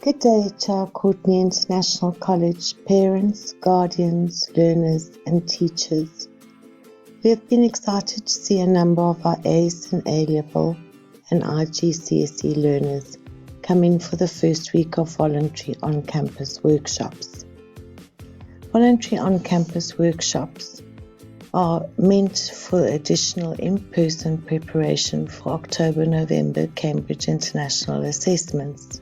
Good day to our Courtney International College parents, guardians, learners and teachers. We have been excited to see a number of our ACE and A-level and IGCSE learners come in for the first week of voluntary on-campus workshops. Voluntary on-campus workshops are meant for additional in-person preparation for October-November Cambridge International assessments.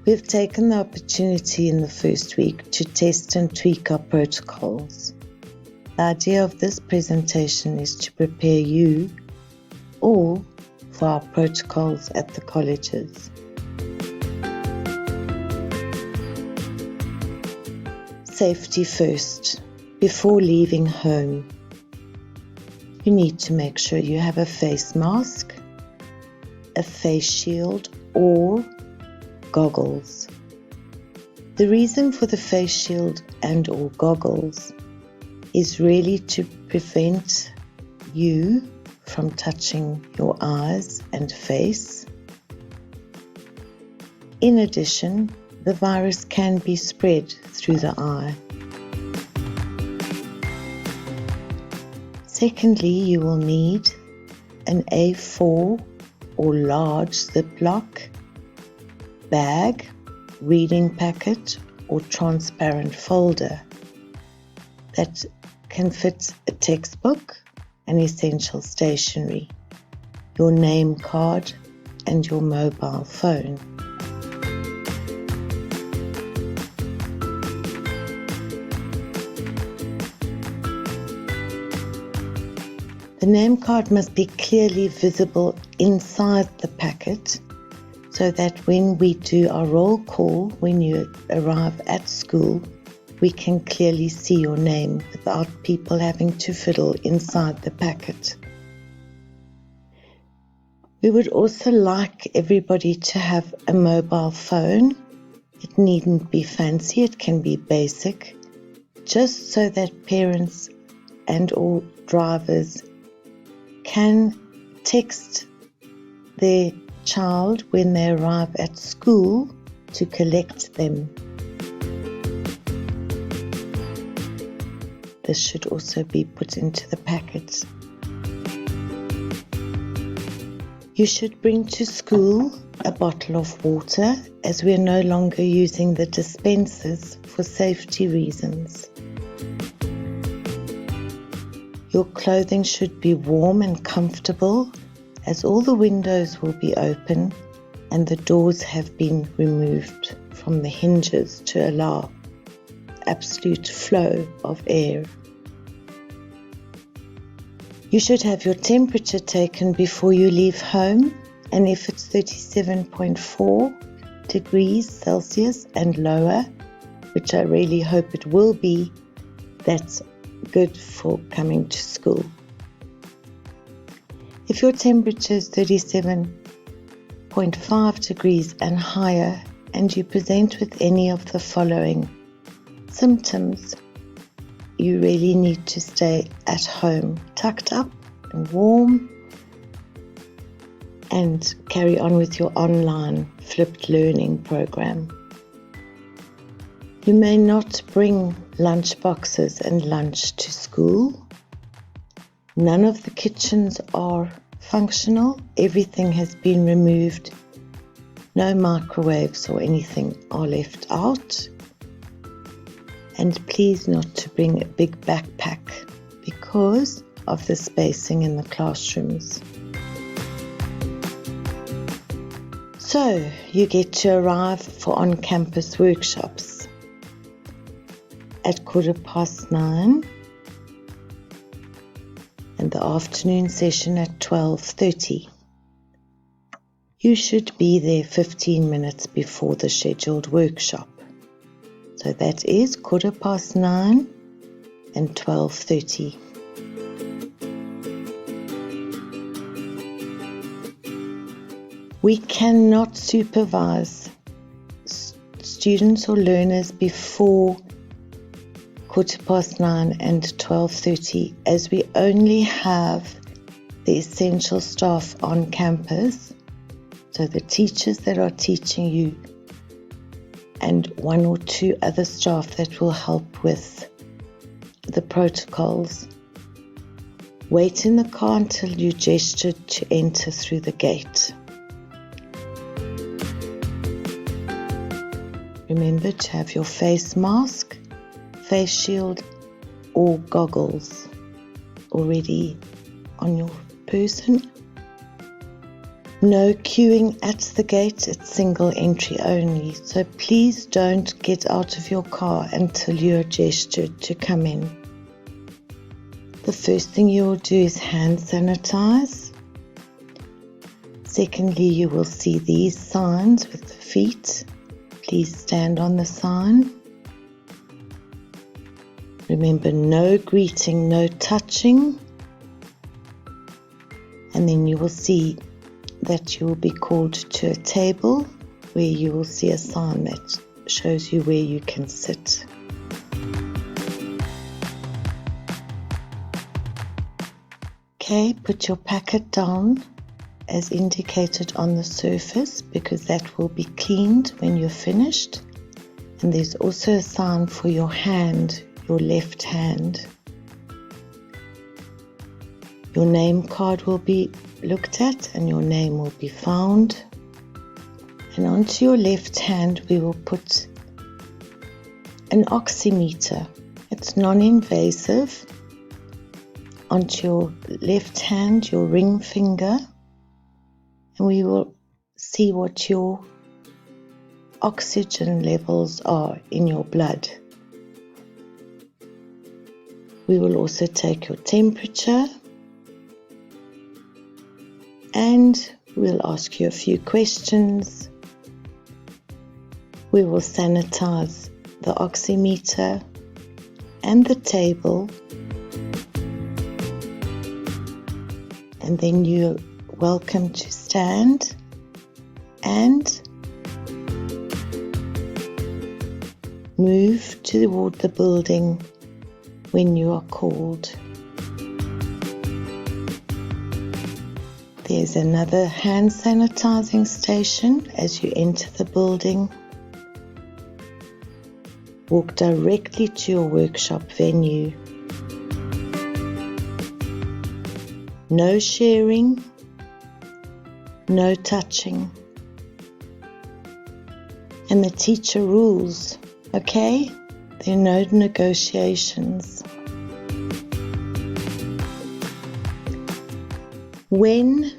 We've taken the opportunity in the first week to test and tweak our protocols. The idea of this presentation is to prepare you all for our protocols at the colleges. Safety first. Before leaving home, you need to make sure you have a face mask, a face shield or goggles. The reason for the face shield and or goggles is really to prevent you from touching your eyes and face. In addition, the virus can be spread through the eye. Secondly, you will need an A4 or large Ziploc bag, reading packet or transparent folder that can fit a textbook and essential stationery, your name card and your mobile phone. The name card must be clearly visible inside the packet so that when we do our roll call, when you arrive at school, we can clearly see your name without people having to fiddle inside the packet. We would also like everybody to have a mobile phone. It needn't be fancy, it can be basic, just so that parents and or drivers can text their child when they arrive at school to collect them. This should also be put into the packet. You should bring to school a bottle of water, as we are no longer using the dispensers for safety reasons. Your clothing should be warm and comfortable, as all the windows will be open and the doors have been removed from the hinges to allow absolute flow of air. You should have your temperature taken before you leave home, and if it's 37.4 degrees Celsius and lower, which I really hope it will be, that's good for coming to school. If your temperature is 37.5 degrees and higher and you present with any of the following symptoms, you really need to stay at home, tucked up and warm, and carry on with your online flipped learning program. You may not bring lunch boxes and lunch to school. None of the kitchens are functional. Everything has been removed. No microwaves or anything are left out. And please not to bring a big backpack because of the spacing in the classrooms. So you get to arrive for on-campus workshops at 9:15 and the afternoon session at 12:30. You should be there 15 minutes before the scheduled workshop. So that is 9:15 and 12:30. We cannot supervise students or learners before 9:15 and 12:30, as we only have the essential staff on campus. So the teachers that are teaching you and 1 or 2 other staff that will help with the protocols. Wait in the car until you gestured to enter through the gate. Remember to have your face mask, face shield or goggles already on your person. No queuing at the gate, it's single entry only, so please don't get out of your car until you are gestured to come in. The first thing you will do is hand sanitize. Secondly, you will see these signs with the feet. Please stand on the sign. Remember, no greeting, no touching. And then you will see that you will be called to a table where you will see a sign that shows you where you can sit. Okay, put your packet down as indicated on the surface because that will be cleaned when you're finished. And there's also a sign for your hand, your left hand. Your name card will be looked at and your name will be found. And onto your left hand we will put an oximeter. It's non-invasive. Onto your left hand, your ring finger, and we will see what your oxygen levels are in your blood. We will also take your temperature and we'll ask you a few questions. We will sanitize the oximeter and the table, and then you're welcome to stand and move toward the building when you are called. There's another hand sanitizing station as you enter the building. Walk directly to your workshop venue. No sharing, no touching. And the teacher rules, okay? There are no negotiations. When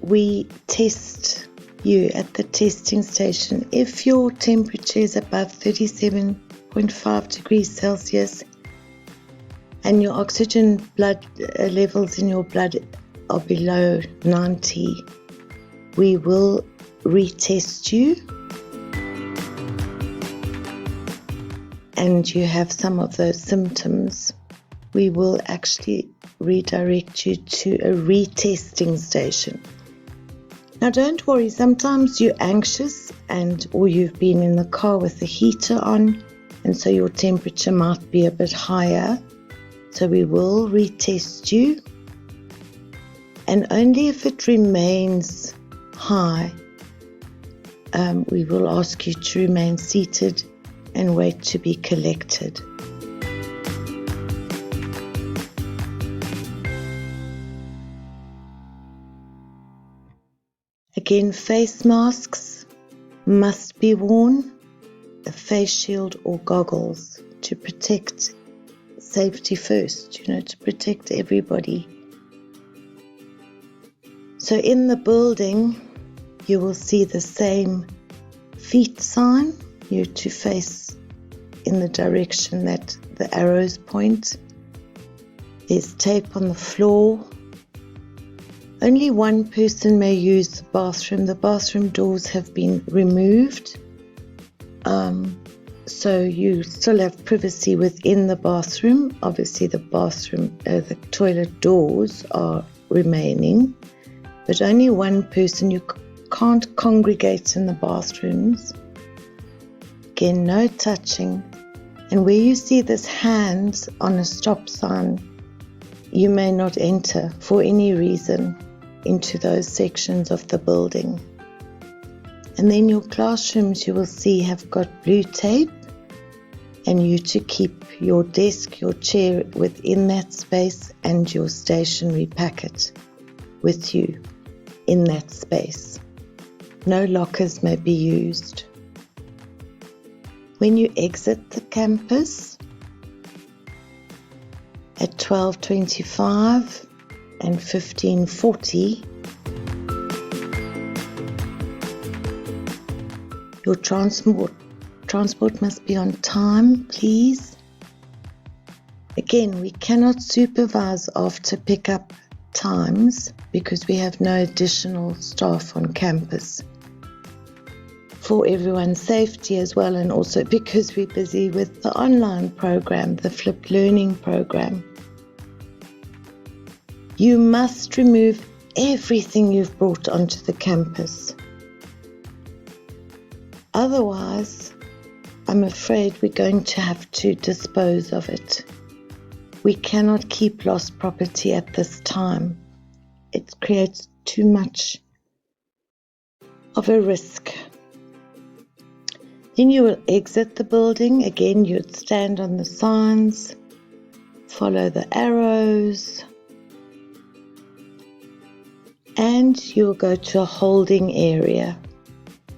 we test you at the testing station, if your temperature is above 37.5 degrees Celsius and your oxygen blood levels in your blood are below 90, we will retest you, and you have some of those symptoms, we will actually redirect you to a retesting station. Now don't worry, sometimes you're anxious or you've been in the car with the heater on, and so your temperature might be a bit higher. So we will retest you, and only if it remains high, we will ask you to remain seated and wait to be collected. Again, face masks must be worn, a face shield or goggles to protect safety first, to protect everybody. So in the building, you will see the same feet sign. You're to face in the direction that the arrows point. There's tape on the floor. Only one person may use the bathroom. The bathroom doors have been removed. So you still have privacy within the bathroom. Obviously the toilet doors are remaining, but only one person. You can't congregate in the bathrooms. Again, no touching. And where you see this hands on a stop sign, you may not enter for any reason into those sections of the building. And then your classrooms, you will see, have got blue tape, and you to keep your desk, your chair within that space, and your stationery packet with you in that space. No lockers may be used. When you exit the campus at 12:25 and 15:40, your transport must be on time, please. Again, we cannot supervise after pickup times because we have no additional staff on campus. For everyone's safety as well, and also because we're busy with the online program, the flipped learning program. You must remove everything you've brought onto the campus. Otherwise, I'm afraid we're going to have to dispose of it. We cannot keep lost property at this time. It creates too much of a risk. Then you will exit the building. Again, you'd stand on the signs, follow the arrows, and you'll go to a holding area.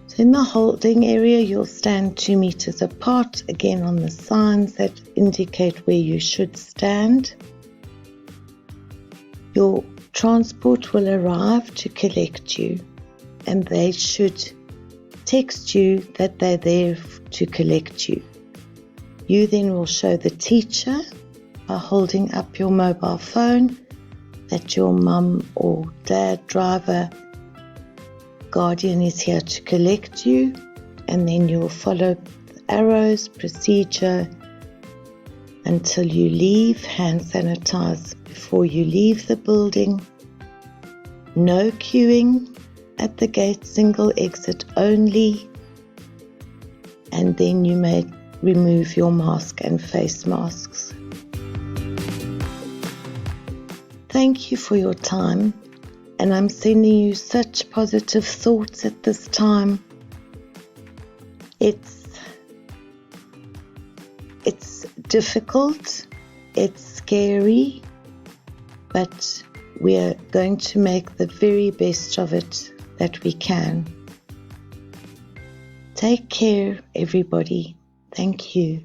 So in the holding area, you'll stand 2 meters apart, again on the signs that indicate where you should stand. Your transport will arrive to collect you, and they should text you that they're there to collect you. You then will show the teacher by holding up your mobile phone that your mum or dad, driver, guardian is here to collect you, and then you'll follow the arrows procedure until you leave. Hand sanitize before you leave the building. No queuing at the gate, single exit only, and then you may remove your mask and face masks. Thank you for your time, and I'm sending you such positive thoughts at this time. It's difficult, it's scary, but we are going to make the very best of it that we can. Take care, everybody. Thank you.